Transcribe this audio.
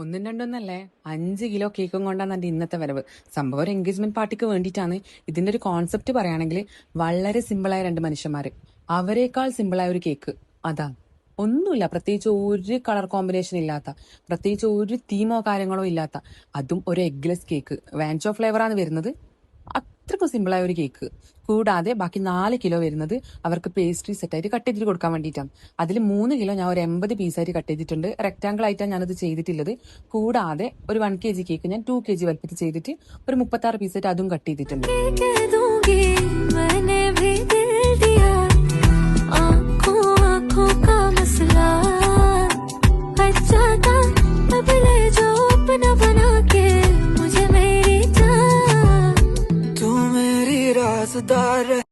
ഒന്നും രണ്ടൊന്നല്ലേ 5 കിലോ കേക്കും കൊണ്ടാണ് എന്റെ ഇന്നത്തെ വരവ്. സംഭവം ഒരു എൻഗേജ്മെന്റ് പാർട്ടിക്ക് വേണ്ടിയിട്ടാണ്. ഇതിന്റെ ഒരു കോൺസെപ്റ്റ് പറയുകയാണെങ്കിൽ വളരെ സിമ്പിളായ രണ്ട് മനുഷ്യന്മാര്, അവരെക്കാൾ സിമ്പിളായ ഒരു കേക്ക്. അതാ ഒന്നുമില്ല, പ്രത്യേകിച്ച് ഒരു കളർ കോമ്പിനേഷൻ ഇല്ലാത്ത, പ്രത്യേകിച്ച് ഒരു തീമോ കാര്യങ്ങളോ ഇല്ലാത്ത, അതും ഒരു എഗ്ലെസ് കേക്ക്. വാൻചോ ഫ്ലേവറാണ് വരുന്നത്. അത്രക്കും സിമ്പിളായ ഒരു കേക്ക്. കൂടാതെ ബാക്കി 4 കിലോ വരുന്നത് അവർക്ക് പേസ്ട്രി സെറ്റായിട്ട് കട്ട് ചെയ്തിട്ട് കൊടുക്കാൻ വേണ്ടിയിട്ടാണ്. അതിൽ 3 കിലോ ഞാൻ ഒരു 80 പീസായിട്ട് കട്ട് ചെയ്തിട്ടുണ്ട്. റെക്ടാങ്കിൾ ആയിട്ടാണ് ഞാനത് ചെയ്തിട്ടുള്ളത്. കൂടാതെ ഒരു 1 kg കേക്ക് ഞാൻ 2 kg വലുപ്പത്തിൽ ചെയ്തിട്ട് ഒരു 36 പീസായിട്ട് അതും കട്ട് ചെയ്തിട്ടുണ്ട്. राज़दार